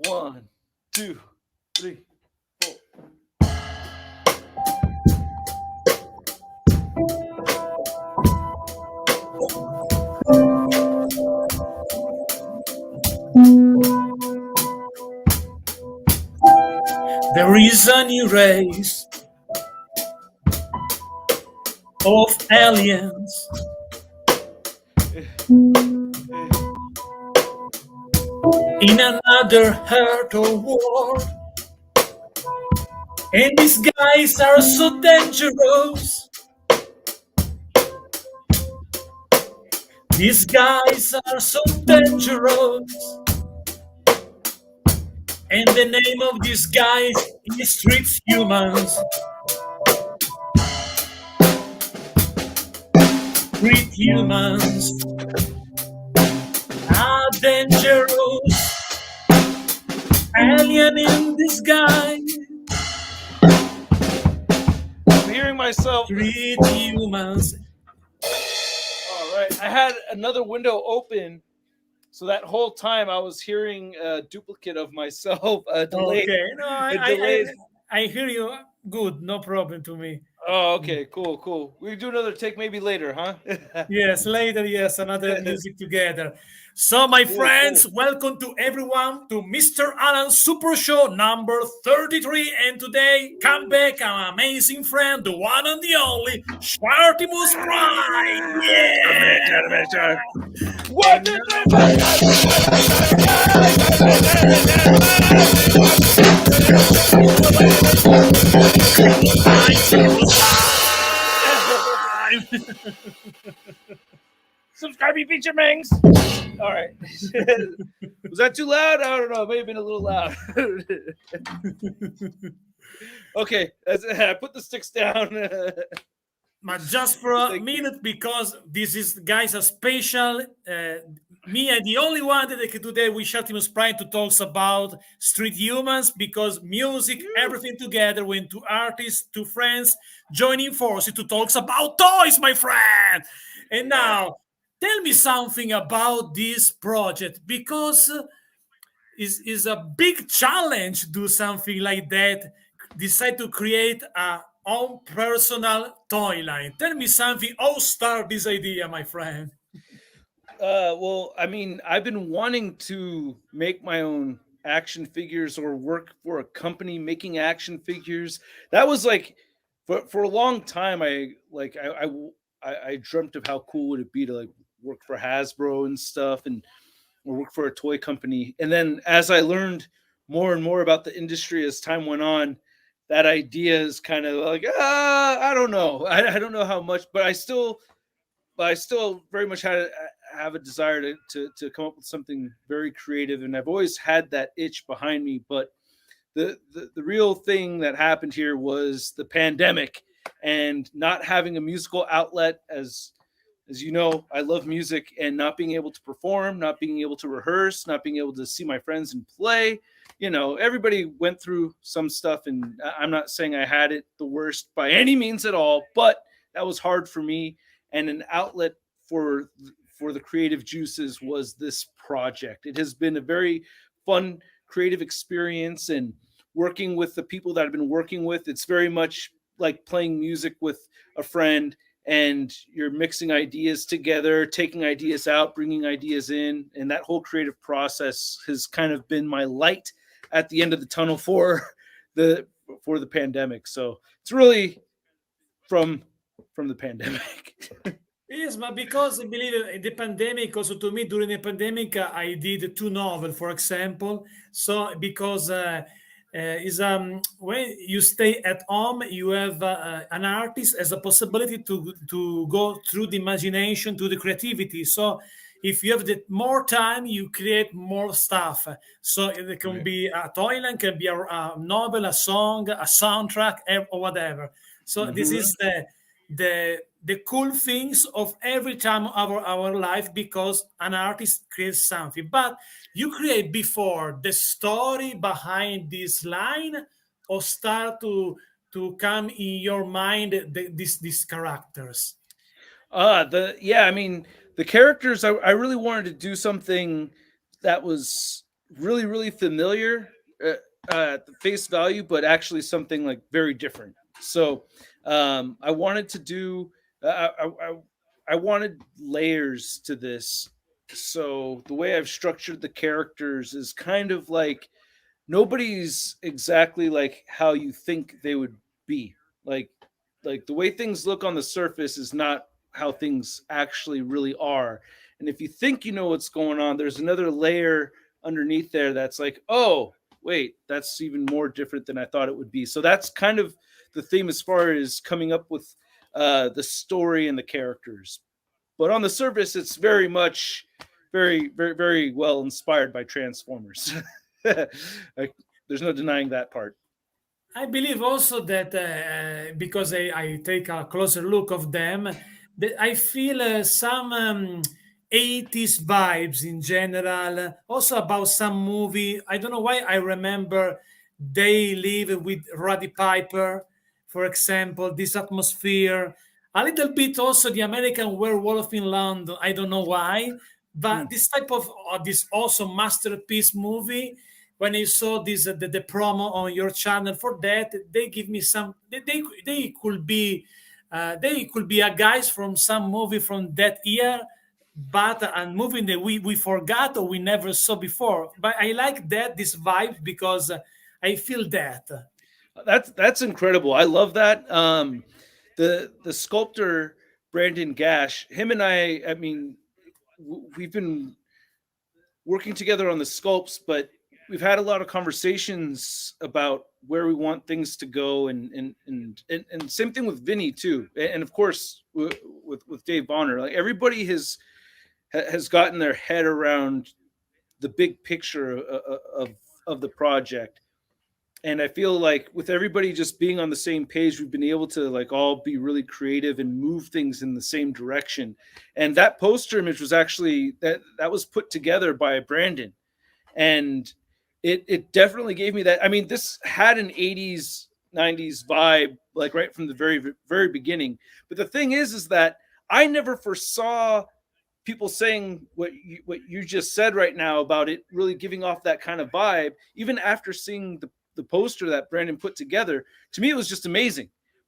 1, 2, 3, 4. There is a new race of aliens in another earth or world, and these guys are so dangerous. These guys are so dangerous, and the name of these guys is Street Humans. Street humans are dangerous, alien in disguise. I'm hearing myself. Street humans. All right, I had another window open, so that whole time I was hearing a duplicate of myself. Delayed. Okay, no, I hear you. Good, no problem to me. Oh, okay, cool. We can do another take maybe later, huh? Yes, later, yes, another music together. So, my friends, welcome to everyone to Mr. Alan's Super Show number 33. And today, come back, our amazing friend, the one and the only ShartimusPrime. Yeah! What did Subscribe, you feature mangs. All right. Was that too loud? I don't know. It may have been a little loud. Okay. I put the sticks down. But just for a minute, because this is, guys, a special. Me, I'm the only one that can today with ShartimusPrime to talk about street humans, because music, everything together, when two artists, two friends joining forces to talk about toys, my friend. And now, tell me something about this project, because it's a big challenge to do something like that. Decide to create a own personal toy line. Tell me something. How start this idea, my friend? Well, I mean, I've been wanting to make my own action figures or work for a company making action figures. That was like for a long time. I dreamt of how cool would it be to like work for Hasbro and stuff, and or work for a toy company. And then as I learned more and more about the industry as time went on, that idea is kind of like, I don't know. I don't know how much, but I still very much have a desire to come up with something very creative. And I've always had that itch behind me. But the real thing that happened here was the pandemic and not having a musical outlet. As you know, I love music, and not being able to perform, not being able to rehearse, not being able to see my friends and play. You know, everybody went through some stuff, and I'm not saying I had it the worst by any means at all, but that was hard for me. And an outlet for the creative juices was this project. It has been a very fun, creative experience, and working with the people that I've been working with, it's very much like playing music with a friend, and you're mixing ideas together, taking ideas out, bringing ideas in. And that whole creative process has kind of been my light at the end of the tunnel for the pandemic. So it's really from the pandemic. Yes, but because I believe in the pandemic, also to me during the pandemic, I did two novels, for example. So because is when you stay at home, you have an artist as a possibility to go through the imagination, to the creativity. So if you have the more time, you create more stuff. So it can be a toy line, can be a novel, a song, a soundtrack, or whatever. So this is the cool things of every time of our life, because an artist creates something. But you create before the story behind this line, or start to come in your mind these characters? I mean, the characters, I really wanted to do something that was really, really familiar at the face value, but actually something like very different. So I wanted to do, I wanted layers to this. So the way I've structured the characters is kind of like nobody's exactly like how you think they would be. Like like the way things look on the surface is not how things actually really are. And if you think you know what's going on, there's another layer underneath there that's like, oh, wait, that's even more different than I thought it would be. So that's kind of the theme as far as coming up with the story and the characters. But on the surface, it's very much very well inspired by Transformers. Like, there's no denying that part. I believe also that because I take a closer look of them, that I feel some 80s vibes in general. Also about some movie. I don't know why I remember They Live with Roddy Piper, for example, this atmosphere. A little bit also the American Werewolf in London. I don't know why, but Hmm. this type of this awesome masterpiece movie, when I saw this the promo on your channel for that, they give me some. They could be a guys from some movie from that year, but a movie that we forgot or we never saw before. But I like that this vibe because I feel that. That's incredible. I love that. The sculptor Brandon Gash, him and I mean, we've been working together on the sculpts, but we've had a lot of conversations about where we want things to go, and same thing with Vinny too, and of course with Dave Bonner. Like everybody has gotten their head around the big picture of the project, and I feel like with everybody just being on the same page, we've been able to like all be really creative and move things in the same direction. And that poster image was actually that was put together by Brandon, and it definitely gave me that. I mean, this had an 80s 90s vibe like right from the very beginning. But the thing is that I never foresaw people saying what you just said right now about it really giving off that kind of vibe even after seeing the poster that Brandon put together. To me it was just amazing.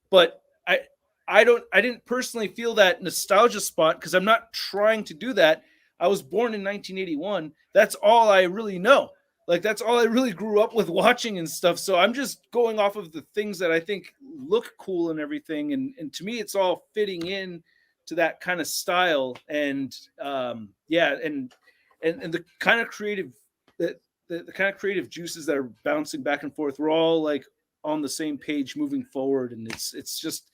But I didn't personally feel that nostalgia spot because I'm not trying to do that. I was born in 1981. That's all I really know. Like that's all I really grew up with watching and stuff. So I'm just going off of the things that I think look cool and everything. And to me, it's all fitting in to that kind of style. And yeah, and the kind of creative the kind of creative juices that are bouncing back and forth. We're all like on the same page moving forward, and it's just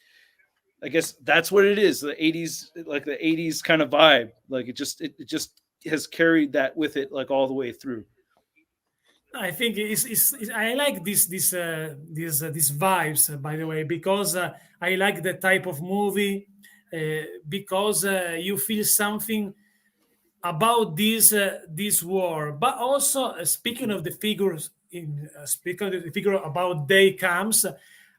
I guess that's what it is. The 80s, like the 80s kind of vibe. Like it just has carried that with it like all the way through. I think I like these vibes, by the way, because I like the type of movie, because you feel something about this war. But also speaking of the figures, in speaking of the figure about day comes,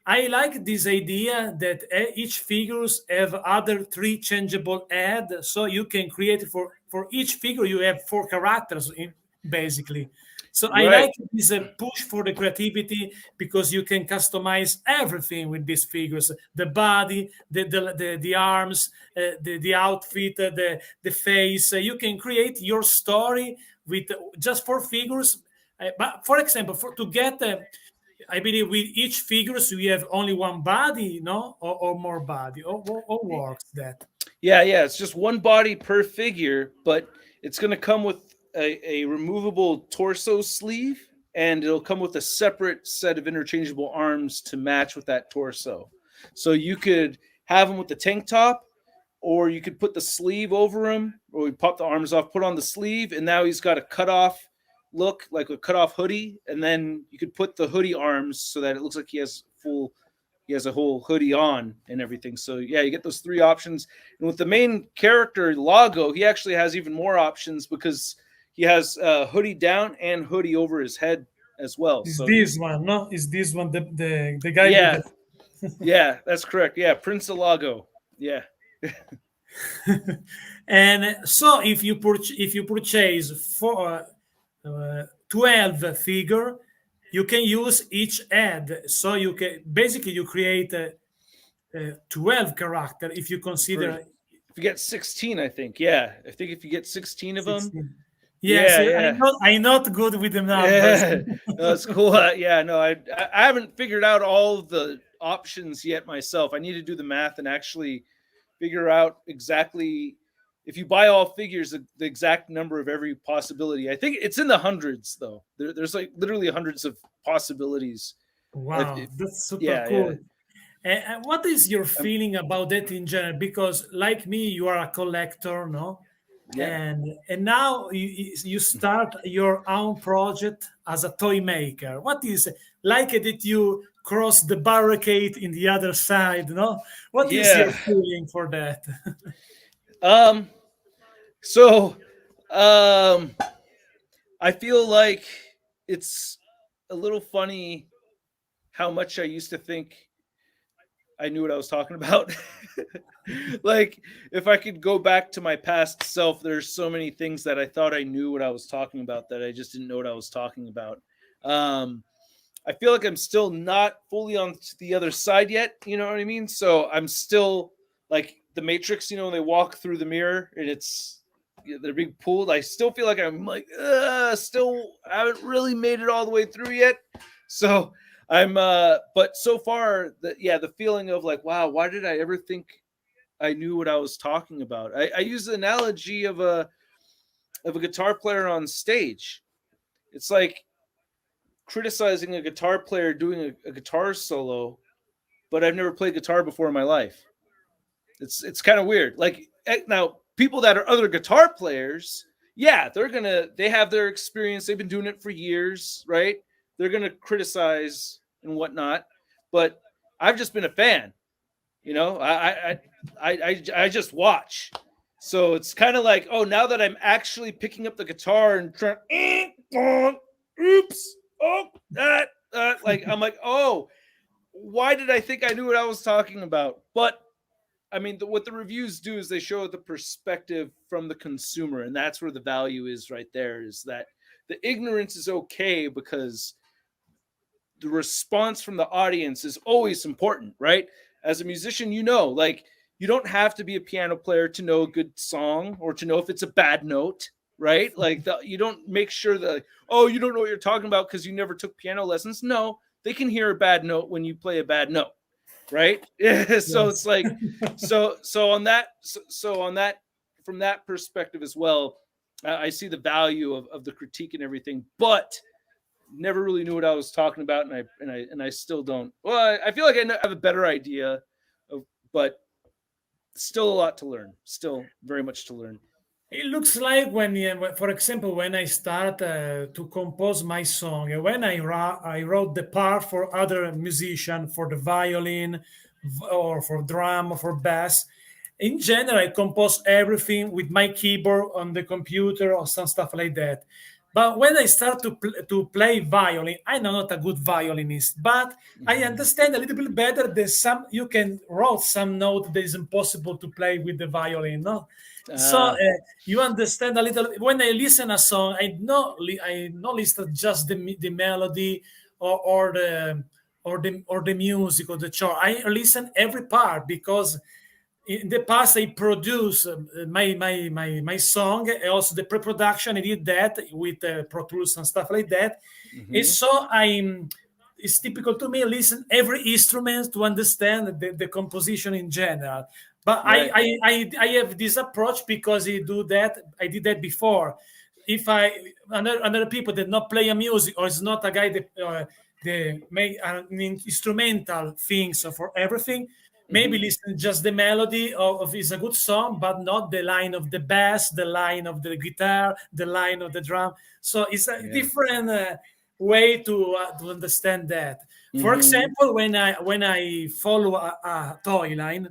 I like this idea that each figures have other three changeable head, so you can create for each figure you have four characters in basically. So I Right. like this push for the creativity because you can customize everything with these figures: the body, the arms, the outfit, the face. You can create your story with just four figures. But for example, to get I believe with each figures we have only one body, no, or more body, or works that. Yeah. It's just one body per figure, but it's going to come with a removable torso sleeve, and it'll come with a separate set of interchangeable arms to match with that torso. So you could have him with the tank top, or you could put the sleeve over him, or we pop the arms off, put on the sleeve, and now he's got a cut off look, like a cut off hoodie, and then you could put the hoodie arms so that it looks like he has a whole hoodie on and everything. So yeah, you get those three options. And with the main character Lago, he actually has even more options because he has hoodie down and hoodie over his head as well. Is So this one, no? Is this one the guy with yeah, the yeah, that's correct. Yeah, Prince Lago. Yeah. and so if you purchase for 12 figure, you can use each head. So you can basically you create 12 character if you For consider if you get 16, I think. Yeah, I think if you get 16 of them, 16. Yes, yeah, yeah, yeah. I'm not good with the numbers. Yeah, no, it's cool. Yeah, no, I haven't figured out all of the options yet myself. I need to do the math and actually figure out exactly if you buy all figures the exact number of every possibility. I think it's in the hundreds though. There's like literally hundreds of possibilities. Wow, that's super Yeah, yeah. cool. And what is your Um, feeling about that in general? Because like me, you are a collector, no? yeah. And now you start your own project as a toy maker. What is like that you cross the barricade in the other side, no? What is your Yeah. feeling for that? Um so um I feel like it's a little funny how much I used to think I knew what I was talking about. Like, if I could go back to my past self, there's so many things that I thought I knew what I was talking about that I just didn't know what I was talking about. Um, I feel like I'm still not fully on the other side yet. You know what I mean? So I'm still like the Matrix. You know, when they walk through the mirror and they're being pulled. I still feel like I'm like still I haven't really made it all the way through yet. So I'm but so far the feeling of like, wow, why did I ever think I knew what I was talking about? I use the analogy of a guitar player on stage. It's like criticizing a guitar player doing a guitar solo, but I've never played guitar before in my life. It's kind of weird. Like now, people that are other guitar players, yeah, they have their experience. They've been doing it for years, right? They're gonna criticize and whatnot. But I've just been a fan. You know, I just watch. So it's kind of like, oh, now that I'm actually picking up the guitar and trying, oops, oh, that, like I'm like, oh, why did I think I knew what I was talking about? But I mean, what the reviews do is they show the perspective from the consumer, and that's where the value is right there. Is that the ignorance is okay because the response from the audience is always important, right? As a musician, like you don't have to be a piano player to know a good song or to know if it's a bad note, right? Like you don't make sure that, oh, you don't know what you're talking about because you never took piano lessons. No, they can hear a bad note when you play a bad note, right? So it's Yes. like, so on that, from that perspective as well, I see the value of the critique and everything, but never really knew what I was talking about, and I still don't. Well, I feel like I have a better idea of, but still a lot to learn. Still very much to learn. It looks like for example, when I start to compose my song, when I wrote the part for other musician, for the violin, or for drum, or for bass. In general, I compose everything with my keyboard on the computer or some stuff like that. But when I start to play violin, I'm not a good violinist, but I Mm-hmm. understand a little bit better that some you can write some note that is impossible to play with the violin. No, so Uh, you understand a little. When I listen a song, I not listen just the melody or the music or the chord. I listen every part because in the past I produced my song, and also the pre-production. I did that with Pro Tools and stuff like that. And mm-hmm. so it's typical to me listen every instrument to understand the composition in general. But Right. I have this approach because I did that before. If another people that not play a music or is not a guy that they make instrumental things for everything, maybe Mm-hmm. listen just the melody of is a good song, but not the line of the bass, the line of the guitar, the line of the drum. So it's a Yeah. different way to understand that. For Mm-hmm. example, when I follow a toy line,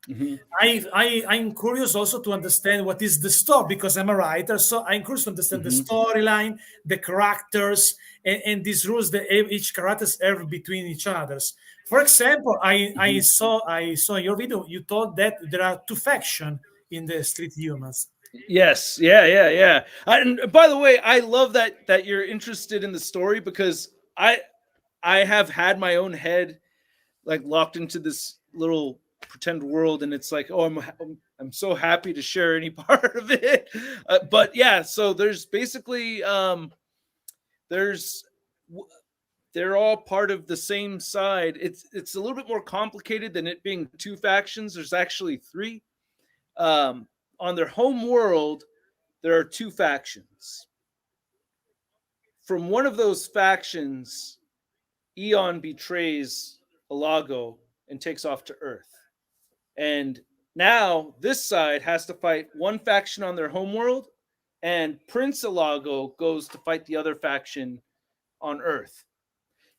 Mm-hmm. I'm curious also to understand what is the story because I'm a writer. So I'm curious to understand the Mm-hmm. storyline, the characters, and these rules that each characters have between each others. For example, I Mm-hmm. saw in your video you told that there are two factions in the Street Humans. Yes, yeah. And by the way, I love that you're interested in the story, because I have had my own head like locked into this little pretend world, and it's like, oh, I'm so happy to share any part of it. But yeah, so there's basically there's they're all part of the same side. It's a little bit more complicated than it being two factions. There's actually three. On their home world, there are two factions. From one of those factions, Eon betrays Alago and takes off to Earth. And now this side has to fight one faction on their homeworld, and Prince Alago goes to fight the other faction on Earth.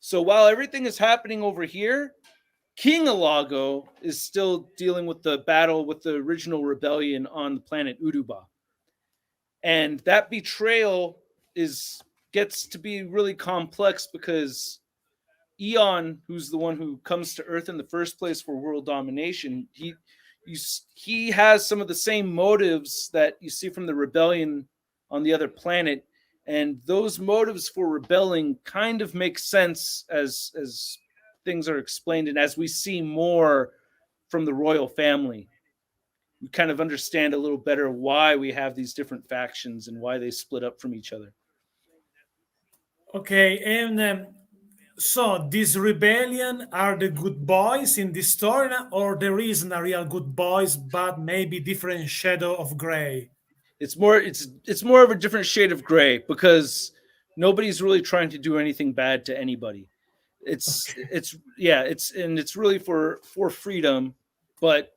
So while everything is happening over here, King Alago is still dealing with the battle with the original rebellion on the planet Uduba. And that betrayal is gets to be really complex, because Eon, who's the one who comes to Earth in the first place for world domination, he has some of the same motives that you see from the rebellion on the other planet, and those motives for rebelling kind of make sense as things are explained, and as we see more from the royal family, we kind of understand a little better why we have these different factions and why they split up from each other. Okay, and so this rebellion are the good boys in this story, or there isn't a real good boys, but maybe different shadow of gray? It's more of a different shade of gray, because nobody's really trying to do anything bad to anybody. Okay. It's really for freedom, but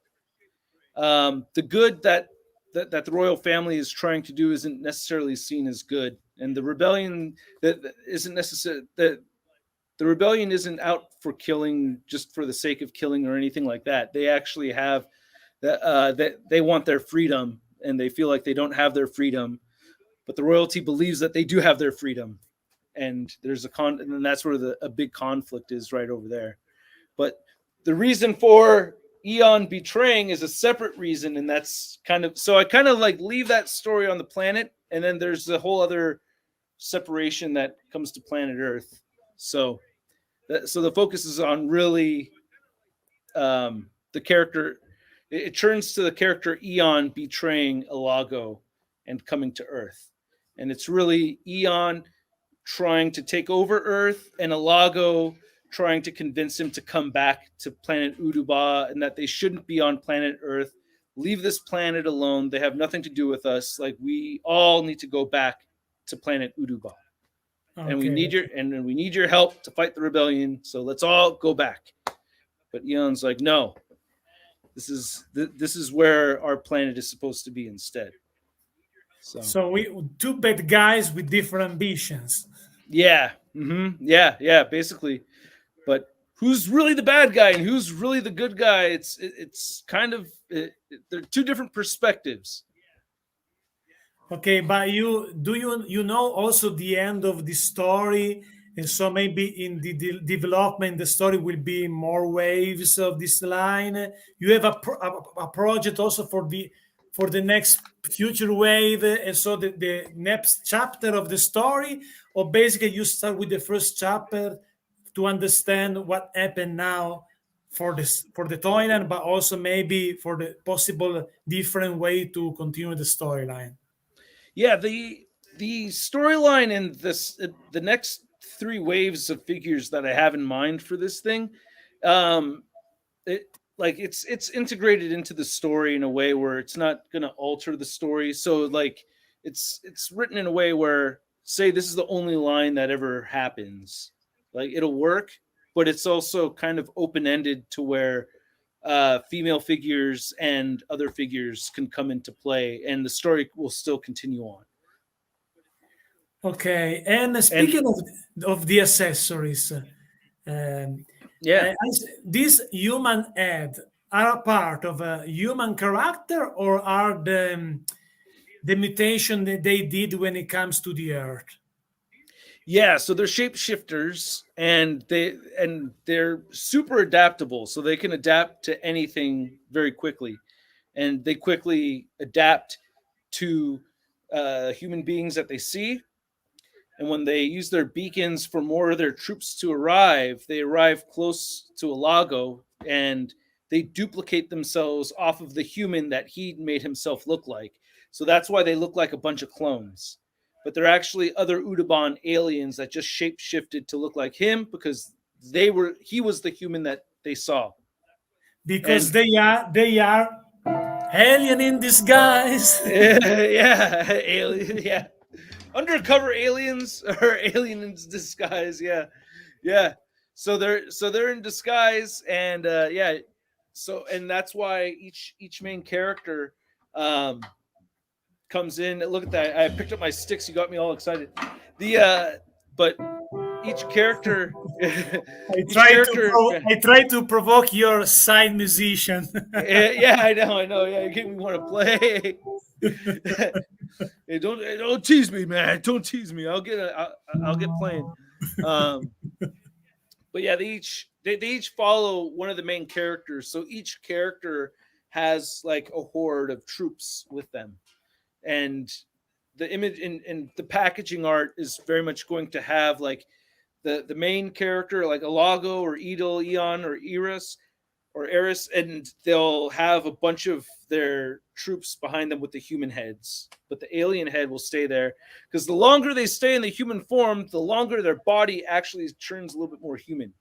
the good that the royal family is trying to do isn't necessarily seen as good, and the rebellion that isn't necessary that the rebellion isn't out for killing just for the sake of killing or anything like that. They actually have that they want their freedom, and they feel like they don't have their freedom, but the royalty believes that they do have their freedom, and and that's where a big conflict is right over there. But the reason for Eon betraying is a separate reason, and that's I kind of like leave that story on the planet, and then there's a whole other separation that comes to planet Earth. So the focus is on really the character. It turns to the character Eon betraying Alago and coming to Earth, and it's really Eon trying to take over Earth, and Alago trying to convince him to come back to planet Uduba, and that they shouldn't be on planet Earth. Leave this planet alone. They have nothing to do with us. Like, we all need to go back to planet Uduba. And Okay. we need your help to fight the rebellion. So let's all go back. But Eon's like, no, this is where our planet is supposed to be instead. So we two bad guys with different ambitions. Yeah, yeah, basically. But who's really the bad guy and who's really the good guy? It's kind of they're two different perspectives. Okay, but you know also the end of the story, and so maybe in the development the story will be more waves of this line. You have a project also for the next future wave, and so the next chapter of the story, or basically you start with the first chapter to understand what happened now for the toyline, but also maybe for the possible different way to continue the storyline. Yeah, the storyline in the next three waves of figures that I have in mind for this thing, um, it's integrated into the story in a way where it's not going to alter the story. So like it's written in a way where, say this is the only line that ever happens, like it'll work, but it's also kind of open ended to where female figures and other figures can come into play, and the story will still continue on. Okay, and And speaking of the accessories, yeah, these human head are a part of a human character, or are the mutation that they did when it comes to the earth? yeah, so they're shapeshifters, and they're super adaptable, so they can adapt to anything very quickly, and they quickly adapt to human beings that they see. And when they use their beacons for more of their troops to arrive, they arrive close to a lago and they duplicate themselves off of the human that he made himself look like. So that's why they look like a bunch of clones. But they're actually other Udabon aliens that just shape shifted to look like him because he was the human that they saw. Because they are alien in disguise. Yeah, alien, yeah. Undercover aliens or alien in disguise, yeah. So they're in disguise, and yeah. So and that's why each main character comes in. Look at that! I picked up my sticks. You got me all excited. But each character, I each try character. I try to provoke your side musician. Yeah, I know. Yeah, you get me want to play. Hey, don't tease me, man. Don't tease me. I'll get playing. Um, but yeah, they each follow one of the main characters. So each character has like a horde of troops with them, and the image and the packaging art is very much going to have like the main character like Alago or Edel, Eon or Eris, and they'll have a bunch of their troops behind them with the human heads. But the alien head will stay there because the longer they stay in the human form, the longer their body actually turns a little bit more human.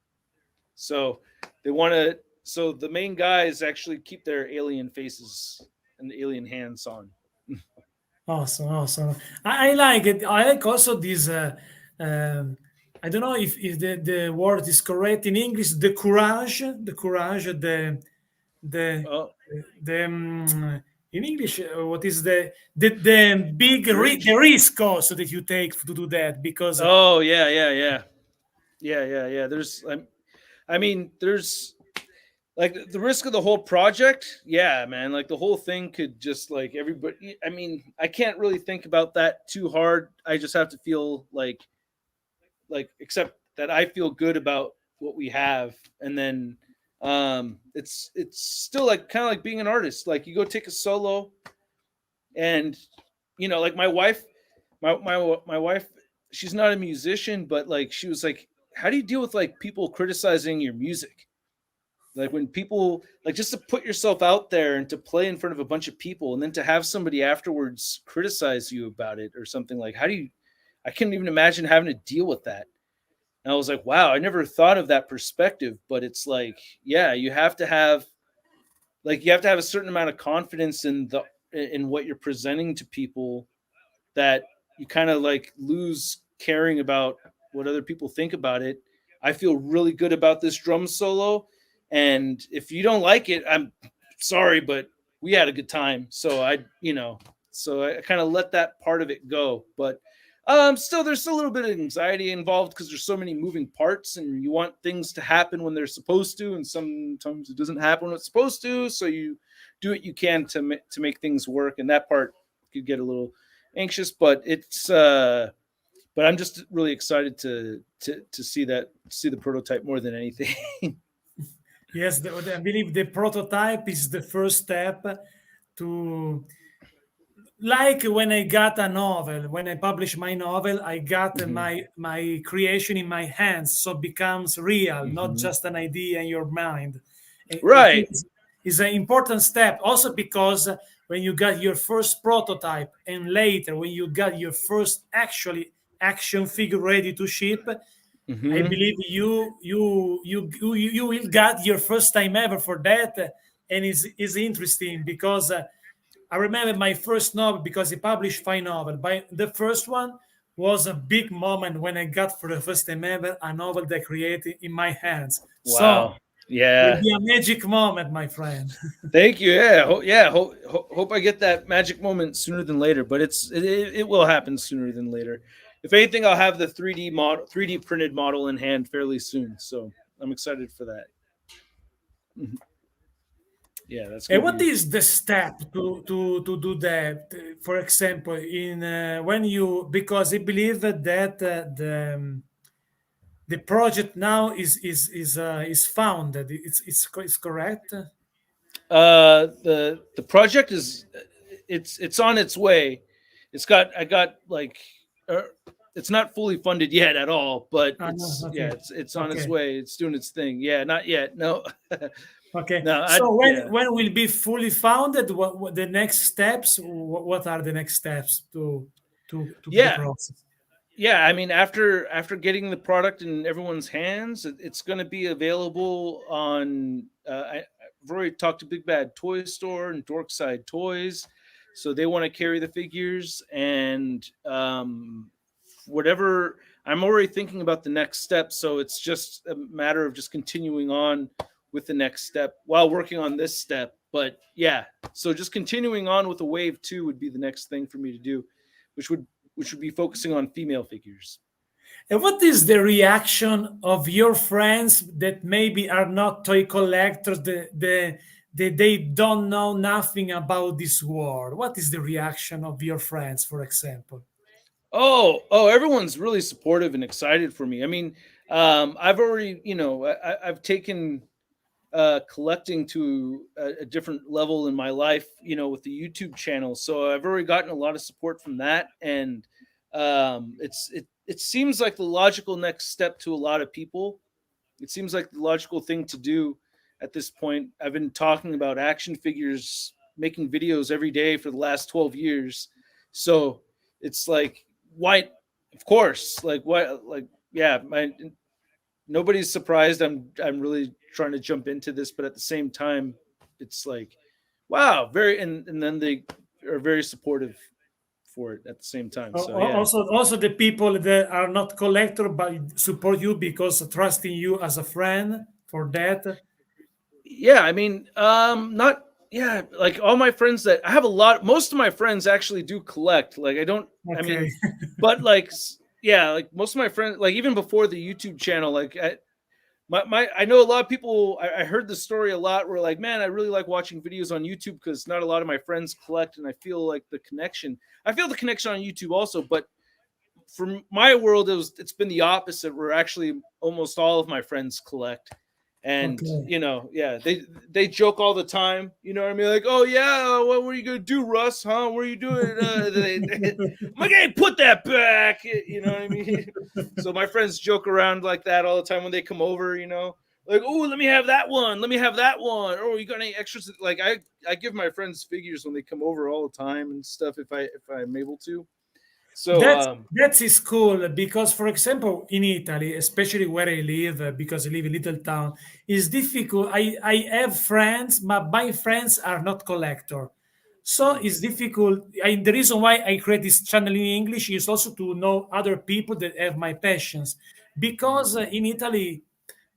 So they want to. So the main guys actually keep their alien faces and the alien hands on. Awesome. I like it. I like also this. I don't know if the word is correct in English. The courage, the Oh, the in English. What is the big courage. the risk also that you take to do that? Because Oh yeah. I mean, there's like the risk of the whole project. Yeah, man. Like the whole thing could just like everybody. I mean, I can't really think about that too hard. I just have to feel like except that I feel good about what we have, and then it's still like kind of like being an artist. Like you go take a solo, and like my wife, she's not a musician, but like she was like, how do you deal with like people criticizing your music? Like when people like just to put yourself out there and to play in front of a bunch of people and then to have somebody afterwards criticize you about it or something. Like how do you I can't even imagine having to deal with that. And I was like, wow, I never thought of that perspective, but it's like, yeah, you have to have a certain amount of confidence in what you're presenting to people that you kind of like lose caring about what other people think about it. I feel really good about this drum solo, and if you don't like it, I'm sorry, but we had a good time. So I kind of let that part of it go. But still, there's a little bit of anxiety involved because there's so many moving parts, and you want things to happen when they're supposed to, and sometimes it doesn't happen when it's supposed to. So you do what you can to make things work, and that part could get a little anxious. But but I'm just really excited to see the prototype more than anything. yes, I believe the prototype is the first step to, like when I got a novel, when I publish my novel, I got Mhm. my creation in my hands, so it becomes real, not Mhm. just an idea in your mind. I think Right. it's an important step, also because when you got your first prototype and later when you got your first actually action figure ready to ship, I Hmm. believe you will get your first time ever for that, and is interesting because I remember my first novel because I published five novels. But the first one was a big moment when I got for the first time ever a novel that I created in my hands. So Wow. it will Yeah. be a magic moment, my friend. Thank you. Yeah. Hope I get that magic moment sooner than later, but it will happen sooner than later. If anything, I'll have the 3D printed model in hand fairly soon. So I'm excited for that. Mhm. Yeah, that's And gonna what be. is the step to do that? For example, in when you, because I believe that the project now is founded. It's correct. The project is. it's on its way. I got like, it's not fully funded yet at all, but it's Okay. it's on its Okay. way. It's doing its thing. Yeah, not yet. No, Okay. no, So yeah. when will be fully founded? What the next steps? What are the next steps to the Yeah, process? yeah. I mean, after getting the product in everyone's hands, it's going to be available on. I've already talked to Big Bad Toy Store and Dorkside Toys, so they want to carry the figures, and whatever. I'm already thinking about the next step, so it's just a matter of just continuing on with the next step while working on this step. But yeah, so just continuing on with the wave 2 would be the next thing for me to do, which would be focusing on female figures. And what is the reaction of your friends that maybe are not toy collectors, they don't know nothing about this world? What is the reaction of your friends, for example? Oh, everyone's really supportive and excited for me. I mean, I've already, I've taken collecting to a different level in my life, with the YouTube channel. So I've already gotten a lot of support from that, and it seems like the logical next step to a lot of people. It seems like the logical thing to do at this point. I've been talking about action figures, making videos every day for the last 12 years. So it's like, why? Of course, like why? Like, yeah, nobody's surprised I'm really trying to jump into this, but at the same time, it's like, wow, and then they are very supportive for it at the same time. So yeah. Also, the people that are not collector but support you because trusting you as a friend for that. Yeah, I mean, not yeah, like all my friends that I have most of my friends actually do collect. Like I don't, I Okay. mean, but like yeah, like most of my friends, like even before the YouTube channel, like I know a lot of people. I heard the story a lot. Where like, man, I really like watching videos on YouTube because not a lot of my friends collect, and I feel like the connection. I feel the connection on YouTube also, but for my world, it's been the opposite. Where actually almost all of my friends collect, and Okay. yeah, they joke all the time. You know what I mean? Like, oh yeah, what were you gonna do, Russ? Huh? What are you doing? I'm like, hey, put that back. You know what I mean? So my friends joke around like that all the time when they come over. Like, oh, let me have that one. Let me have that one. Oh, you got any extras? Like, I give my friends figures when they come over all the time and stuff if I'm able to. So That is cool because, for example, in Italy, especially where I live, because I live in a little town, it's difficult. I have friends, but my friends are not collector, so it's difficult. The reason why I create this channel in English is also to know other people that have my passions, because in Italy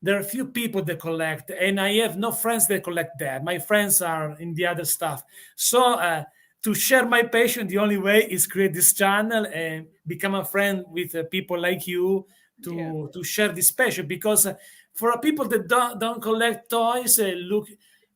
there are few people that collect, and I have no friends that collect that. My friends are in the other stuff. So to share my passion, the only way is create this channel and become a friend with people like you yeah, to share this passion. Because for people that don't collect toys,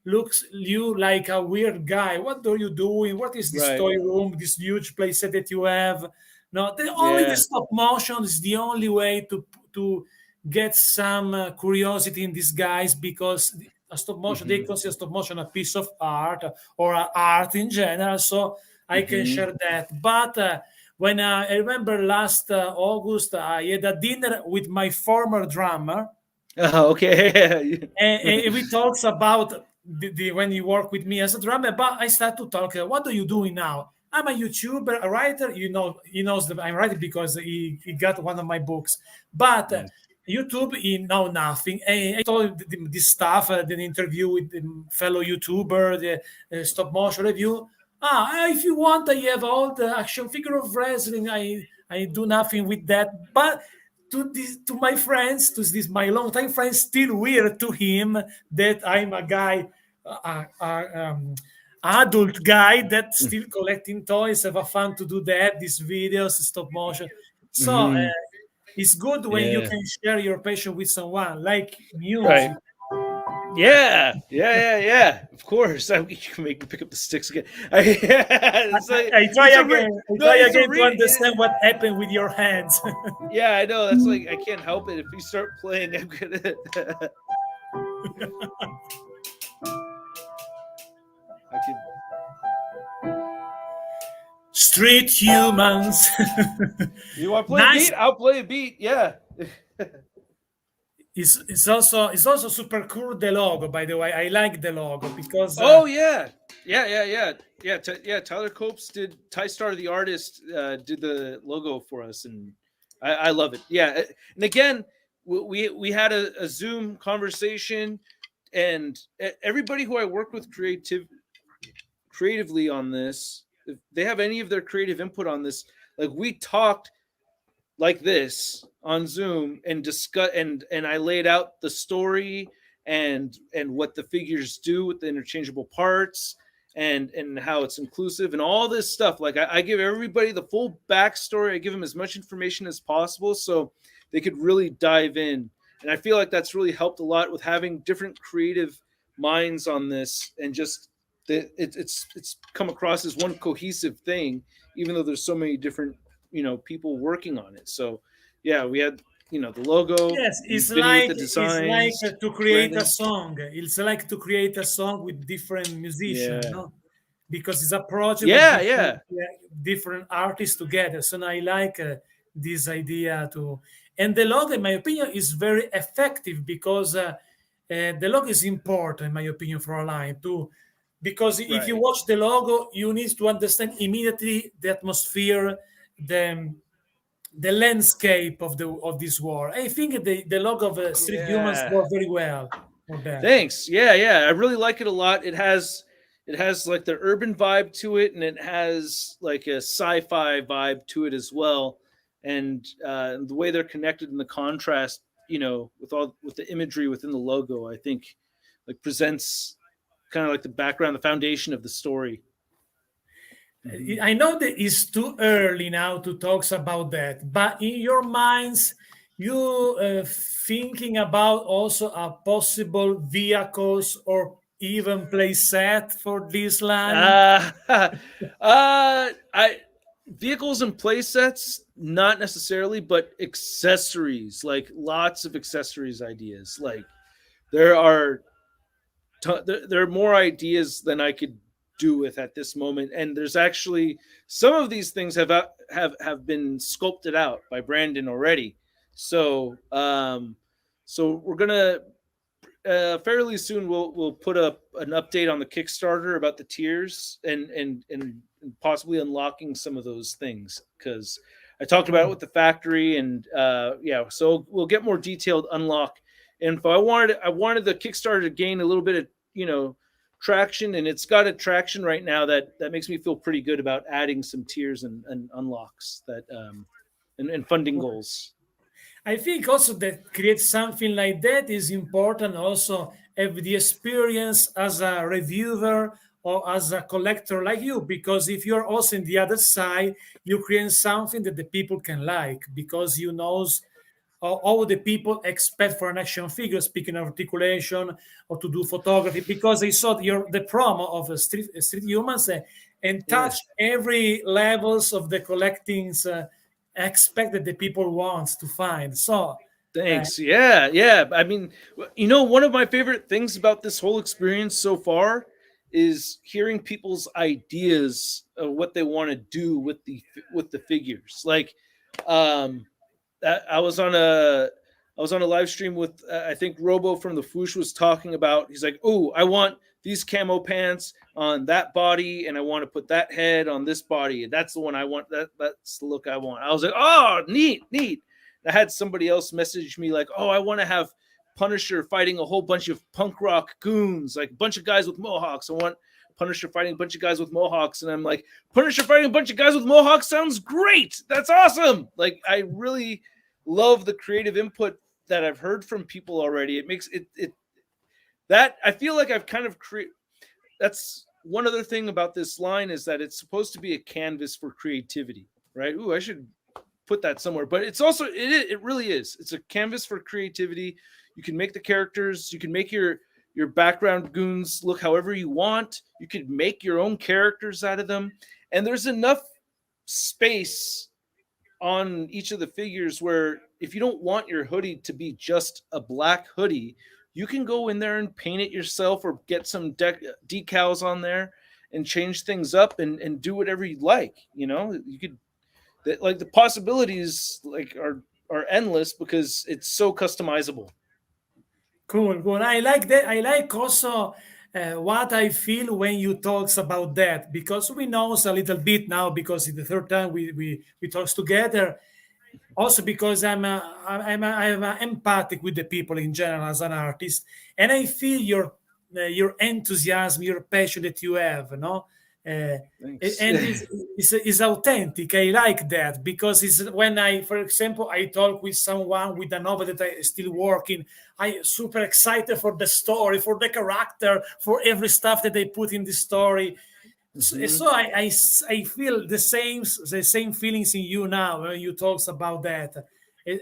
looks you like a weird guy. What are you doing? What is this right, toy room? This huge playset that you have? No, only the yeah, stop motion is the only way to get some curiosity in these guys, because a stop motion, they hmm consider stop motion a piece of art or art in general. So I can hmm share that. But when I remember last August, I had a dinner with my former drummer, Oh, okay. and we talked about when you work with me as a drummer. But I start to talk. What are you doing now? I'm a YouTuber, a writer. He knows that I'm writing because he got one of my books. But Nice. YouTube, he know nothing. And I told him this stuff, the interview with the fellow YouTuber, the stop motion review. If you want, I have all the action figure of wrestling. I do nothing with that. But to my friends, to this my longtime friends, still weird to him that I'm a guy, adult guy that still collecting toys, have a fun to do that, these videos, stop motion. So Hmm. it's good when you Yeah. can share your passion with someone like Right. music. Yeah. Of course. You can make me pick up the sticks again. It's like I try it's a again. I no. try It's a again to understand what happened with your hands. yeah. I know. That's like I can't help it. If you start playing, I'm gonna. I can. Street humans. You want to play a Nice. beat? I'll play a beat. Yeah. It's also super cool, the logo, by the way. I like the logo because Oh yeah, yeah. Tyler Copes did. Ty Star, the artist, did the logo for us, and I love it. Yeah, and again, we had a Zoom conversation, and everybody who I worked with creatively on this, if they have any of their creative input on this, like we talked like this on Zoom and discuss, and I laid out the story and what the figures do with the interchangeable parts and how it's inclusive and all this stuff. Like I give everybody the full backstory. I give them as much information as possible so they could really dive in. And I feel like that's really helped a lot with having different creative minds on this, and just that it's come across as one cohesive thing, even though there's so many different people working on it. So yeah, we had the logo, yes, Vinny with the designs, to create a Brandon. song. It's like to create a song with different musicians, Yeah, no? Because it's a project with yeah. different artists together. So I like this idea to, and the logo, in my opinion, is very effective because the logo is important, in my opinion, for a line too. Because if you Right. watch the logo, you need to understand immediately the atmosphere, the the landscape of this war. I think the logo of Street Humans Yeah. work very well for that. Thanks. Yeah. I really like it a lot. It has like the urban vibe to it, and it has like a sci-fi vibe to it as well. And the way they're connected and the contrast, with the imagery within the logo, I think like presents kind of like the background, the foundation of the story. Mhm. I know that it's too early now to talk about that, but in your minds, you thinking about also a possible vehicles or even play set for this line? Uh, I vehicles and play sets, not necessarily, but accessories, like lots of accessories ideas. Like there are there are more ideas than I could do with at this moment, and there's actually some of these things have been sculpted out by Brandon already. So we're gonna fairly soon we'll put up an update on the Kickstarter about the tiers and possibly unlocking some of those things, because I talked about it with the factory, and yeah, so we'll get more detailed unlock info. I wanted the Kickstarter to gain a little bit of traction, and it's got a traction right now that makes me feel pretty good about adding some tiers and unlocks that and funding goals. I think also that create something like that is important. Also, have the experience as a reviewer or as a collector like you, because if you're also in the other side, you create something that the people can like because you knows all the people expect for an action figure. Speaking of articulation or to do photography, because they saw the promo of Street Humans and Yeah. touch every levels of the collecting expect that the people wants to find. So uh, Thanks. Yeah. I mean, one of my favorite things about this whole experience so far is hearing people's ideas of what they want to do with the figures. Like, um, I was on a live stream with I think Robo from the Foosh was talking about. He's like, "Oh, I want these camo pants on that body, and I want to put that head on this body. That's the one I want. That's the look I want." I was like, "Oh, neat." I had somebody else message me like, "Oh, I want to have Punisher fighting a whole bunch of punk rock goons, like a bunch of guys with mohawks. I want Punisher fighting a bunch of guys with mohawks." And I'm like, "Punisher fighting a bunch of guys with mohawks sounds great. That's awesome." Like, I really love the creative input that I've heard from people already. It makes it that I feel like I've kind of created. That's one other thing about this line, is that it's supposed to be a canvas for creativity, right? Ooh, I should put that somewhere, but it's also it really is. It's a canvas for creativity. You can make the characters, you can make your background goons look however you want. You could make your own characters out of them, and there's enough space on each of the figures where if you don't want your hoodie to be just a black hoodie, you can go in there and paint it yourself or get some decals on there. and change things up and do whatever you like. You know, you could like the possibilities like are endless because it's so customizable. Cool, cool. I like that. I like also what I feel when you talks about that, because we know a little bit now, because it's the third time we talks together. Also because I'm empathic with the people in general as an artist, and I feel your enthusiasm, your passion that you have, no. Uh, Thanks. and is authentic. I like that, because it's when I, for example, I talk with someone with a novel that I still working. I super excited for the story, for the character, for every stuff that they put in the story. Mhm. So I feel the same feelings in you now when you talks about that.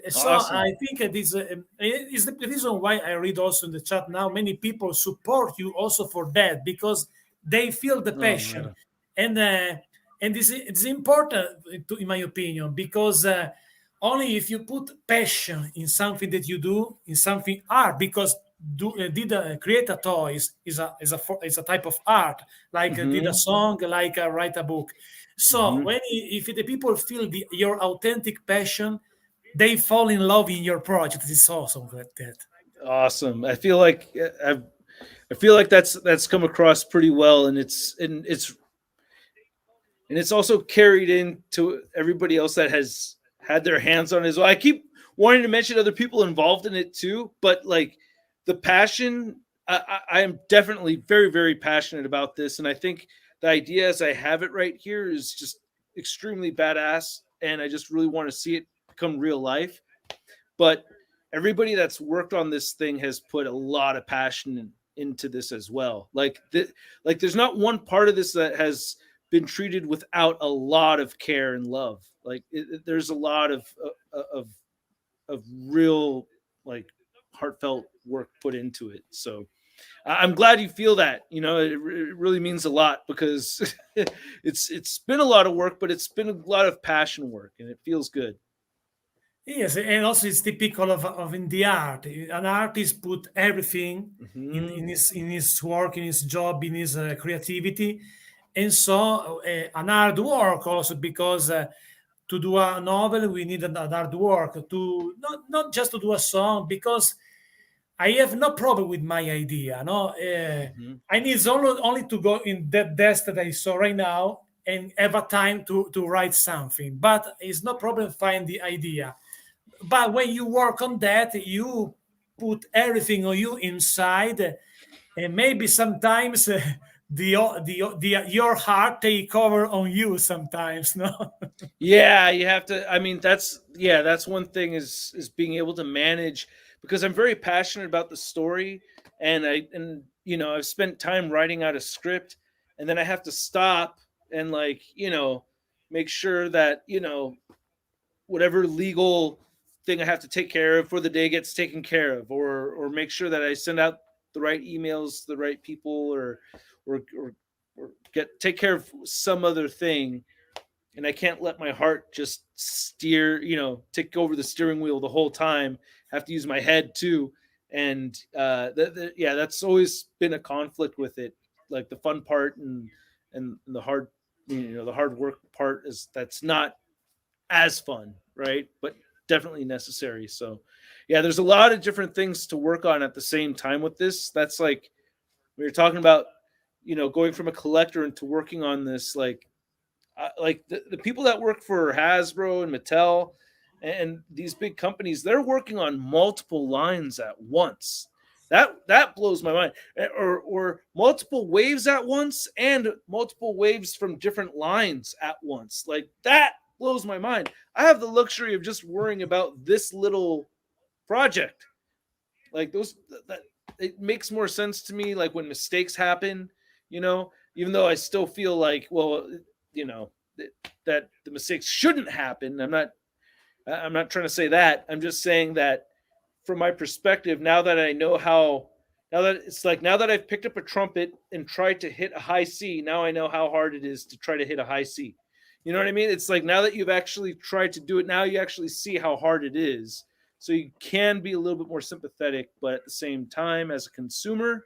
So Awesome. I think it is the reason why I read also in the chat now. Many people support you also for that, because they feel the Oh passion, yeah. and it's important, in my opinion, because only if you put passion in something that you do, in something art, because create a toy is a type of art, like did a Mhm. song, like write a book. So Mhm. if the people feel your authentic passion, they fall in love in your project. It's awesome like that. Awesome. I feel like that's come across pretty well, and it's also carried into everybody else that has had their hands on it as well. I keep wanting to mention other people involved in it too, but like the passion, I am definitely very, very passionate about this, and I think the idea as I have it right here is just extremely badass, and I just really want to see it become real life. But everybody that's worked on this thing has put a lot of passion into this as well. Like there's not one part of this that has been treated without a lot of care and love. Like there's a lot of real like heartfelt work put into it. So I'm glad you feel that. You know, it really means a lot because it's been a lot of work, but it's been a lot of passion work, and it feels good. Yes, and also it's typical of in the art. An artist put everything Hmm. in his work, in his job, in his creativity, and so an hard work also, because to do a novel we need an hard work to not just to do a song, because I have no problem with my idea. No, Hmm. I need only to go in that desk that I saw right now and have a time to write something. But it's no problem find the idea. But when you work on that, you put everything on you inside, and maybe sometimes the your heart take over on you sometimes. No. Yeah, you have to. I mean, that's one thing is being able to manage because I'm very passionate about the story, and I've spent time writing out a script, and then I have to stop and like make sure that whatever legal thing I have to take care of for the day gets taken care of, or make sure that I send out the right emails to the right people, or get take care of some other thing, and I can't let my heart just steer, take over the steering wheel the whole time. I have to use my head too, and yeah, that's always been a conflict with it. Like the fun part and the hard, the hard work part is that's not as fun, right? But definitely necessary. So, yeah, there's a lot of different things to work on at the same time with this. That's like we were talking about, going from a collector into working on this, like the people that work for Hasbro and Mattel and these big companies, they're working on multiple lines at once. That blows my mind. Or multiple waves at once and multiple waves from different lines at once. Like that blows my mind. I have the luxury of just worrying about this little project. Like those that it makes more sense to me like when mistakes happen, even though I still feel like, well, you know, that the mistakes shouldn't happen. I'm not trying to say that. I'm just saying that from my perspective, now that it's like now that I've picked up a trumpet and tried to hit a high C, now I know how hard it is to try to hit a high C. You know what I mean? It's like now that you've actually tried to do it, now you actually see how hard it is. So you can be a little bit more sympathetic, but at the same time, as a consumer,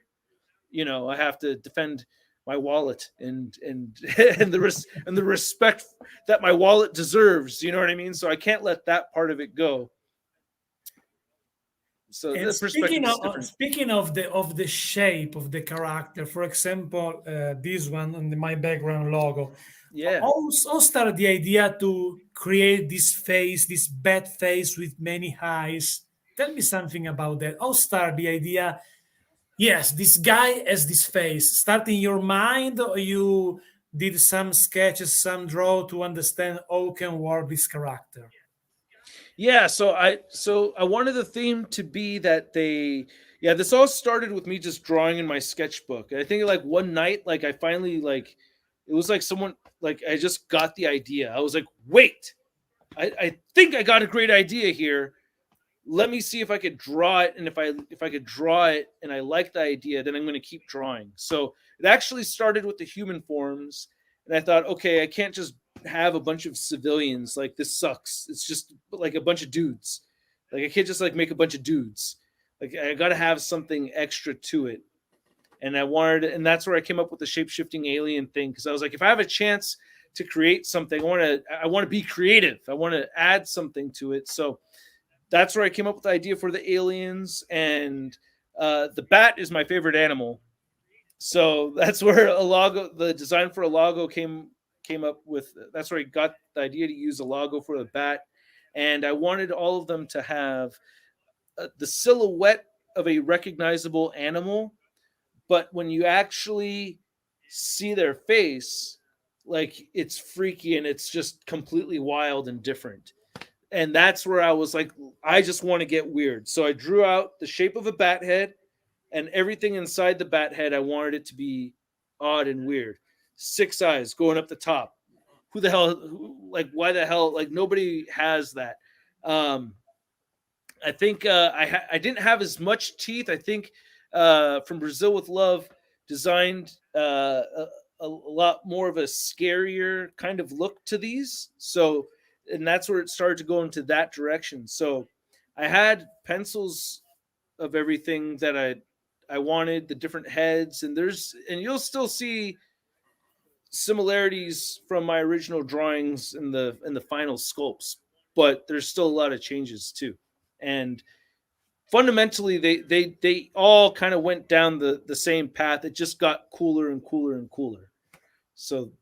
I have to defend my wallet and and the respect that my wallet deserves. You know what I mean? So I can't let that part of it go. So And the perspective is different. speaking of the shape of the character, for example, this one on my background logo, Yeah. how started the idea to create this face, this bad face with many eyes? Tell me something about that. How started the idea? Yes, this guy has this face. Start in your mind, or you did some sketches, some draw to understand how can work this character? Yeah, so I wanted the theme to be that they yeah, this all started with me just drawing in my sketchbook. I think like one night, like I finally like it was like someone like I just got the idea. I was like, wait, I think I got a great idea here. Let me see if I could draw it, and if I could draw it and I like the idea, then I'm going to keep drawing. So it actually started with the human forms, and I thought, okay, I can't just have a bunch of civilians. Like, this sucks. It's just like a bunch of dudes. Like, I can't just like make a bunch of dudes. Like, I got to have something extra to it. And and that's where I came up with the shape shifting alien thing, because I was like, if I have a chance to create something, I want to be creative. I want to add something to it. So that's where I came up with the idea for the aliens. And the bat is my favorite animal, so that's where the design for a logo came up with. That's where I got the idea to use a logo for the bat, and I wanted all of them to have the silhouette of a recognizable animal, but when you actually see their face, like, it's freaky and it's just completely wild and different. And that's where I was like, I just want to get weird. So I drew out the shape of a bat head, and everything inside the bat head, I wanted it to be odd and weird. 6 eyes going up the top. Who the hell? Like, why the hell? Like, nobody has that. Um, I think I didn't have as much teeth. I think from Brazil with Love designed a lot more of a scarier kind of look to these. So, and that's where it started to go into that direction. So I had pencils of everything that I wanted, the different heads, and you'll still see similarities from my original drawings in the final sculpts, but there's still a lot of changes too. And fundamentally they all kind of went down the same path. It just got cooler and cooler and cooler. So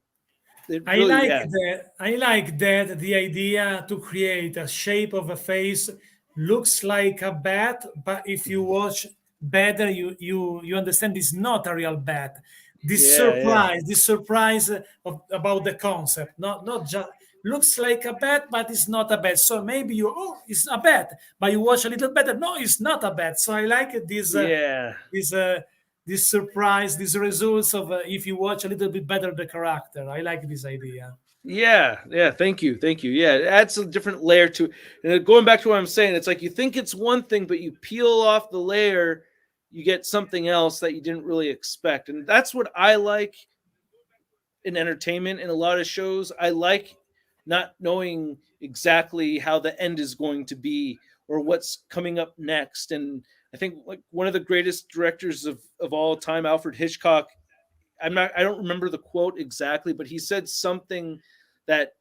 it I really, like yeah. that. I like that the idea to create a shape of a face looks like a bat, but if you watch better, you understand it's not a real bat. Yeah, yeah. This surprise about the concept, not just looks like a bat, but it's not a bat. So maybe it's a bat, but you watch a little better. No, it's not a bat. So I like Yeah. this this surprise, these results of if you watch a little bit better the character. I like this idea. Yeah, yeah. Thank you, thank you. Yeah, it adds a different layer to it. And going back to what I'm saying, it's like you think it's one thing, but you peel off the layer, you get something else that you didn't really expect. And that's what I like in entertainment. In a lot of shows, I like not knowing exactly how the end is going to be or what's coming up next. And I think like one of the greatest directors of all time, Alfred Hitchcock, I don't remember the quote exactly, but he said something that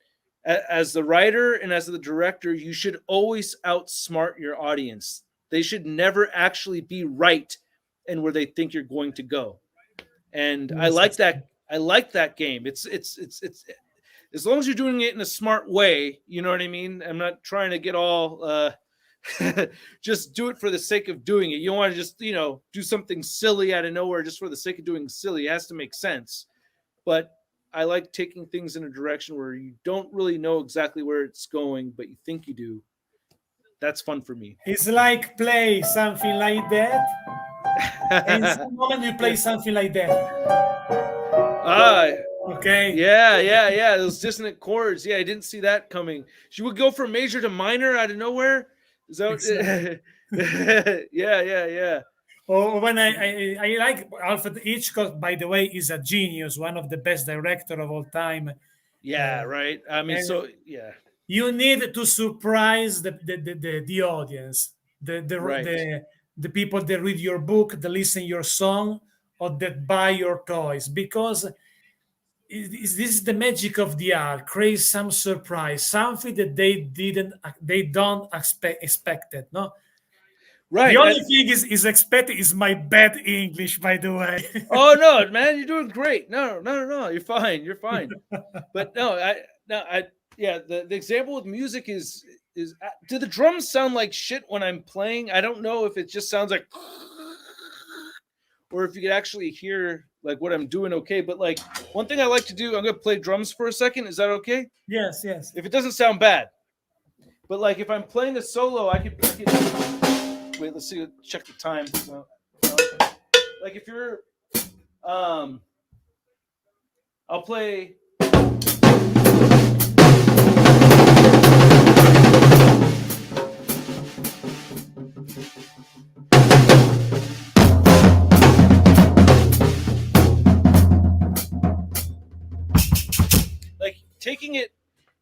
as the writer and as the director, you should always outsmart your audience. They should never actually be right in where they think you're going to go. And I Yes, like that. I like that game. It's as long as you're doing it in a smart way, you know what I mean? I'm not trying to get all just do it for the sake of doing it. You don't want to just, do something silly out of nowhere just for the sake of doing silly. It has to make sense. But I like taking things in a direction where you don't really know exactly where it's going, but you think you do. That's fun for me. it's like play something like that, and some moment you play something like that. Ah, Okay, yeah, yeah, yeah. Those dissonant chords. Yeah, I didn't see that coming. She would go from major to minor out of nowhere. Is exactly. that? Yeah, yeah, yeah. Or when I like Alfred Hitchcock, by the way, is a genius, one of the best director of all time. Yeah, right. I mean, And so yeah, you need to surprise the audience, right. the people that read your book, that listen your song. or that buy your toys, because this is the magic of the art. Create some surprise, something that they don't expect it. No, the Right. only thing is expected is my bad English, by the way. Oh no, man, you're doing great. No, you're fine. You're fine. But yeah, the example with music is do the drums sound like shit when I'm playing? I don't know if it just sounds like, or if you could actually hear like what I'm doing. Okay, but like one thing I like to do, I'm gonna play drums for a second. Is that okay? Yes, yes. If it doesn't sound bad, but like if I'm playing a solo, I could wait. Let's see. Check the time. Like if you're, I'll play. Like taking it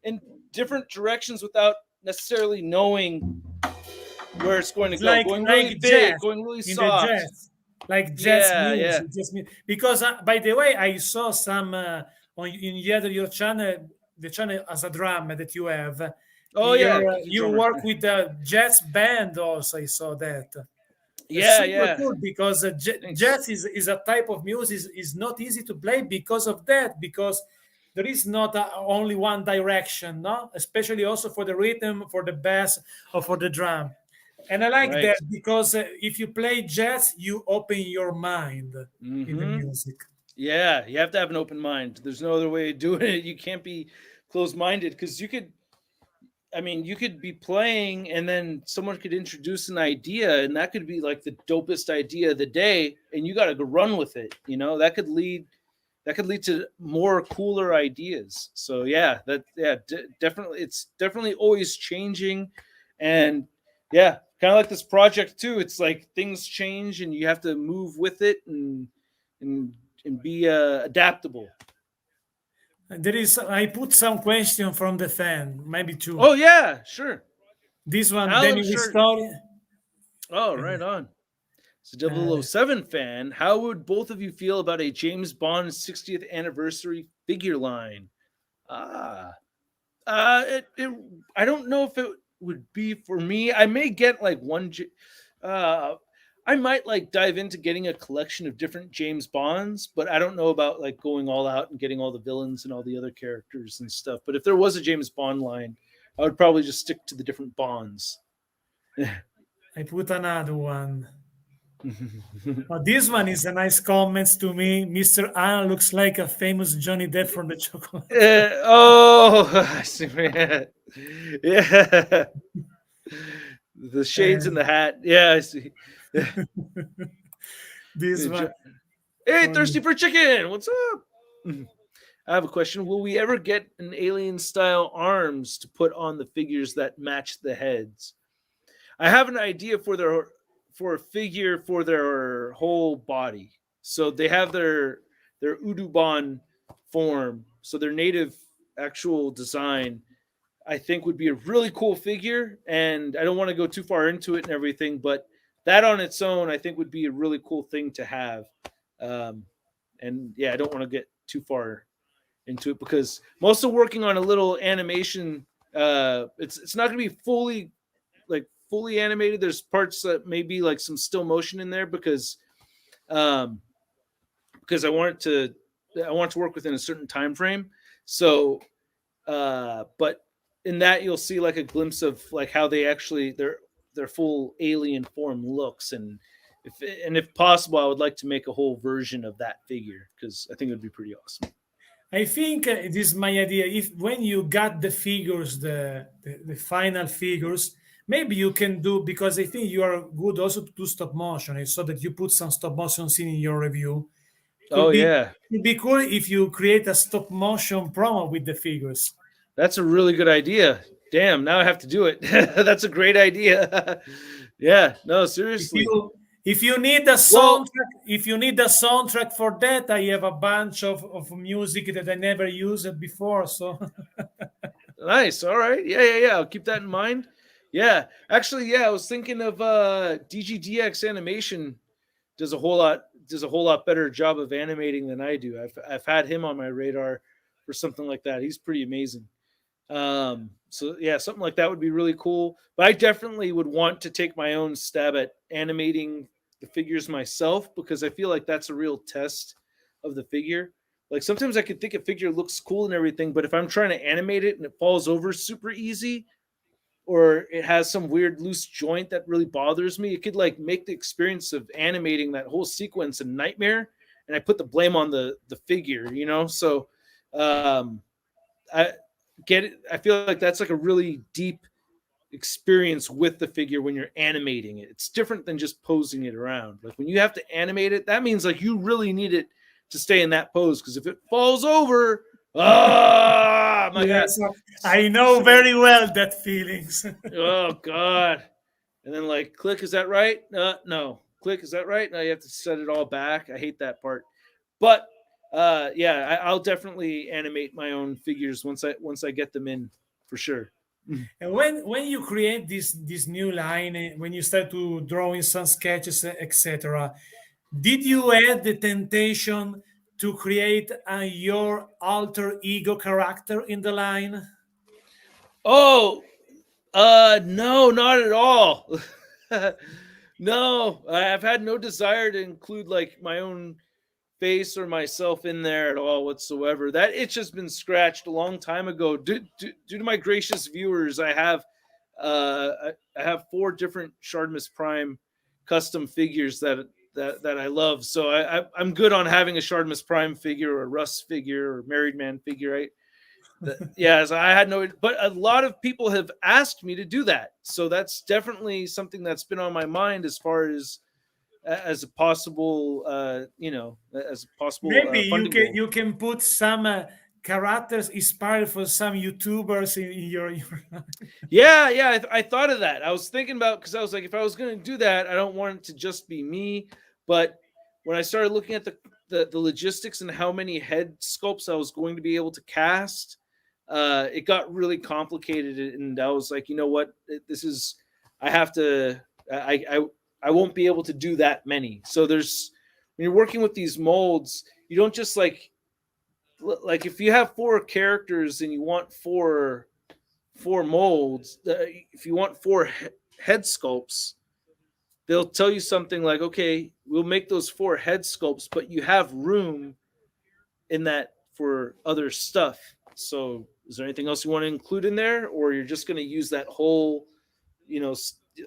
in different directions without necessarily knowing where it's going to go. Like, going like really big, jazz, going really in soft. the jazz, like jazz Yeah, music. Because by the way, I saw some in your channel, the channel as a drummer that you have. Oh yeah, You work with the jazz band also. I saw that. Yeah, Super cool, because jazz is a type of music is not easy to play because of that, because there is not only one direction, no, especially also for the rhythm, for the bass, or for the drum. And I like Right. that, because if you play jazz, you open your mind in the music. Yeah, you have to have an open mind. There's no other way of doing it. You can't be closed-minded, because you could be playing and then someone could introduce an idea, and that could be like the dopest idea of the day, and you got to go run with it. That could lead to more cooler ideas. So definitely, it's definitely always changing. And yeah, kind of like this project too. It's like things change and you have to move with it and be adaptable. I put some question from the fan, maybe two. Oh yeah, sure. This one, Alan Danny Short. Story. Oh, right on. So 007 fan, how would both of you feel about a James Bond 60th anniversary figure line? I don't know if it would be for me. I may get like one. I might like dive into getting a collection of different James Bonds, but I don't know about like going all out and getting all the villains and all the other characters and stuff. But if there was a James Bond line, I would probably just stick to the different Bonds. I put another one. This one is a nice comment to me. Mr. Allen looks like a famous Johnny Depp from the Chocolate. I see. Yeah. The shades in the hat. Yeah, I see. This one. Hey, thirsty for chicken. What's up? I have a question. Will we ever get an alien style arms to put on the figures that match the heads? I have an idea for a figure for their whole body. So they have their Udubon form. So their native actual design, I think, would be a really cool figure. And I don't want to go too far into it and everything, but that on its own, I think, would be a really cool thing to have. And yeah, I don't want to get too far into it because most of working on a little animation, it's not going to be fully animated. There's parts that may be like some still motion in there because I want to work within a certain time frame. So, but in that you'll see like a glimpse of like how they actually their full alien form looks, and if possible, I would like to make a whole version of that figure because I think it would be pretty awesome. I think this is my idea. If when you got the figures, the final figures, maybe you can do, because I think you are good also to do stop motion, so that you put some stop motion scene in your review. It'd be cool if you create a stop motion promo with the figures. That's a really good idea. Damn, now I have to do it. That's a great idea. Yeah, no, seriously. If you need a soundtrack, for that, I have a bunch of music that I never used before. So nice. All right. Yeah. I'll keep that in mind. Yeah. Actually, I was thinking of DGDX Animation does a whole lot. does a whole lot better job of animating than I do. I've had him on my radar for something like that. He's pretty amazing. So yeah, something like that would be really cool. But I definitely would want to take my own stab at animating the figures myself, because I feel like that's a real test of the figure. Like sometimes I could think a figure looks cool and everything, but if I'm trying to animate it and it falls over super easy, or it has some weird loose joint that really bothers me, it could like make the experience of animating that whole sequence a nightmare. And I put the blame on the figure, you know. So um, I get it. I feel like that's like a really deep experience with the figure when you're animating it. It's different than just posing it around. Like when you have to animate it, that means like you really need it to stay in that pose, because if it falls over, ah, my God. Yes, I know very well that feelings. Oh God. And then like, click, is that right? No. Click, is that right? Now you have to set it all back. I hate that part. But yeah, I'll definitely animate my own figures once I get them in, for sure. And when you create this new line, when you start to drawing some sketches, etc., did you have the temptation to create your alter ego character in the line? Oh, no, not at all. No, I've had no desire to include like my own face or myself in there at all whatsoever. That itch has been scratched a long time ago. Due to my gracious viewers, I have 4 different Shartimus Prime custom figures that I love. So I'm good on having a Shartimus Prime figure or a Russ figure or Married Man figure, right? Yeah, so I had no, but a lot of people have asked me to do that. So that's definitely something that's been on my mind as far as a possible, as a possible Maybe funding goal. you can put some characters inspired for some YouTubers in your Yeah, I thought of that. I was thinking about, because I was like, if I was going to do that, I don't want it to just be me. But when I started looking at the logistics and how many head sculpts I was going to be able to cast, it got really complicated. And I was like, you know what, this is, I have to, I won't be able to do that many. So there's, when you're working with these molds, you don't just like if you have 4 characters and you want four molds, if you want 4 head sculpts, they'll tell you something like, okay, we'll make those 4 head sculpts, but you have room in that for other stuff. So is there anything else you want to include in there, or you're just going to use that whole,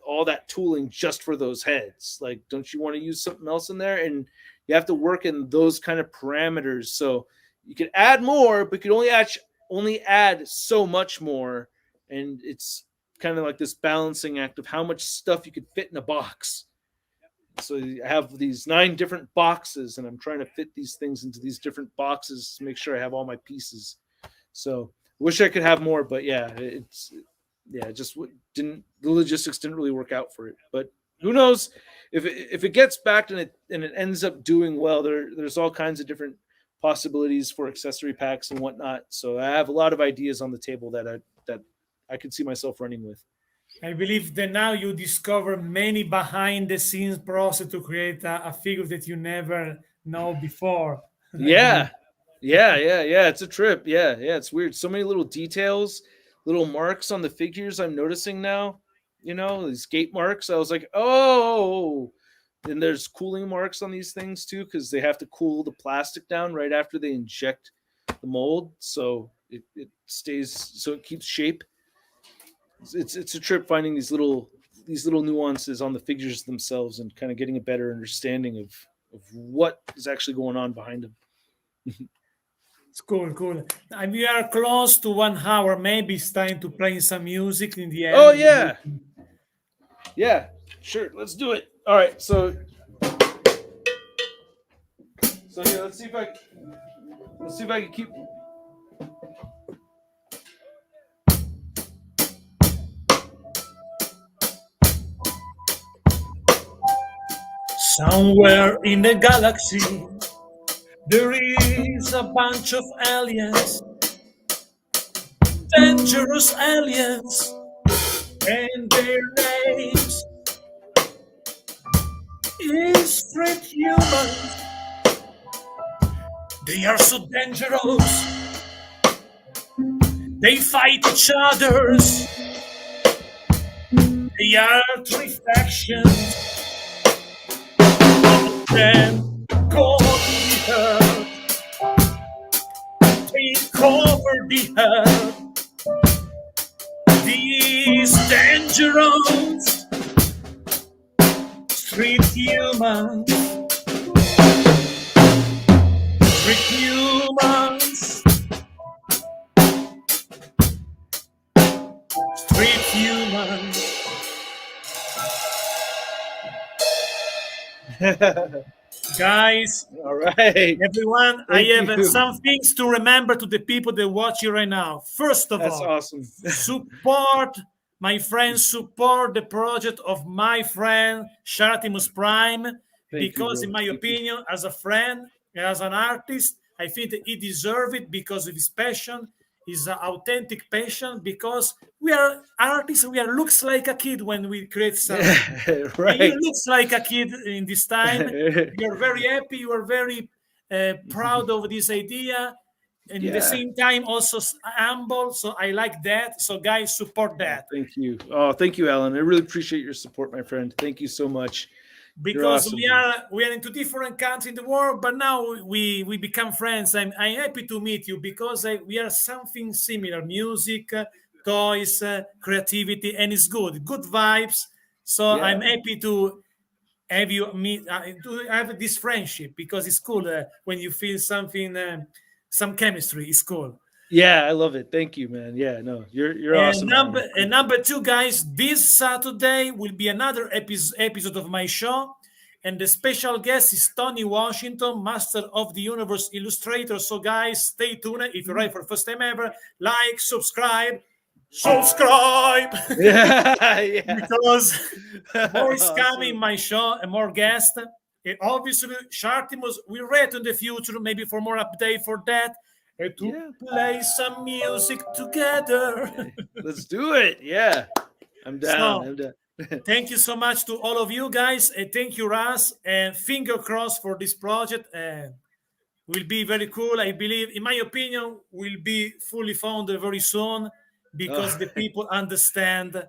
all that tooling just for those heads? Like, don't you want to use something else in there? And you have to work in those kind of parameters. So you can add more, but you can only add so much more. And it's kind of like this balancing act of how much stuff you could fit in a box. So I have these 9 different boxes, and I'm trying to fit these things into these different boxes to make sure I have all my pieces. So I wish I could have more, but yeah, it just didn't. The logistics didn't really work out for it. But who knows if it gets back and it ends up doing well? There's all kinds of different possibilities for accessory packs and whatnot. So I have a lot of ideas on the table that I could see myself running with. I believe that now you discover many behind the scenes process to create a figure that you never know before. Yeah. It's a trip. Yeah. It's weird. So many little details, little marks on the figures I'm noticing now. These gate marks. I was like, oh. And there's cooling marks on these things too, because they have to cool the plastic down right after they inject the mold, so it stays, so it keeps shape. It's a trip finding these little nuances on the figures themselves and kind of getting a better understanding of what is actually going on behind them. It's cool. And we are close to 1 hour. Maybe it's time to play some music in the end. Oh yeah, sure. Let's do it. All right. So yeah, let's see if I can keep. Somewhere in the galaxy, there is a bunch of aliens, dangerous aliens, and their names is street humans. They are so dangerous. They fight each others. They are three factions. All of them go to the earth. They cover the earth. These dangerous street humans. Street humans. Street humans. Guys, All right. everyone, Thank I have you. some things to remember to the people that watch you right now. First of That's all, awesome. support my friends, support the project of my friend ShartimusPrime, Thank you, because bro. in my Thank you. opinion, as a friend, as an artist, I think that he deserves it because of his passion, his authentic passion, because we are artists, we are looks like a kid when we create something. And you Right. looks like a kid in this time. You're very happy. You are very proud of this idea, and at the Yeah. same time also humble. So I like that. So guys, support that, Thank you. Oh, thank you, Alan. I really appreciate your support, my friend. Thank you so much. You're because awesome. we are into different countries in the world, but now we become friends. I'm happy to meet you because we are something similar: music, toys, creativity, and it's good vibes. So Yeah. I'm happy to have you meet to have this friendship because it's cool when you feel something, some chemistry. It's cool. Yeah, I love it. Thank you, man. Yeah, no, you're And awesome. number two, guys, this Saturday will be another episode of my show, and the special guest is Tony Washington, Master of the Universe illustrator. So, guys, stay tuned. If you're right for the first time ever, like, subscribe, Yeah. because more is Awesome. coming in my show and more guests. And obviously, Shartimus will return in the future, maybe for more update for that, and to play some music together. Let's do it. Yeah, I'm down. So, I'm down. thank you so much to all of you guys, and thank you, Ras, and finger crossed for this project. Will be very cool. I believe, in my opinion, will be fully founded very soon because the people understand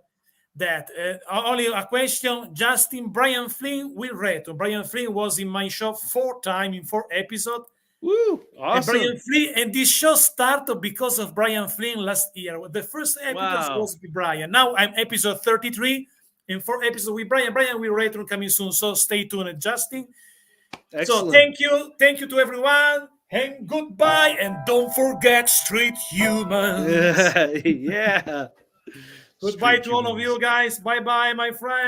that. Only a question: Justin, Brian Flynn will return. Brian Flynn was in my show 4 times in 4 episodes. Woo! And Awesome. Brian Flynn, and this show started because of Brian Flynn last year. The first episode Wow. was with Brian. Now I'm episode 33 in 4 episodes with Brian. Brian will return coming soon, so stay tuned, Justin. Excellent. So thank you to everyone, and goodbye, and don't forget street humans. Yeah. Goodbye Street to all of humans. you guys. Bye bye, my friends.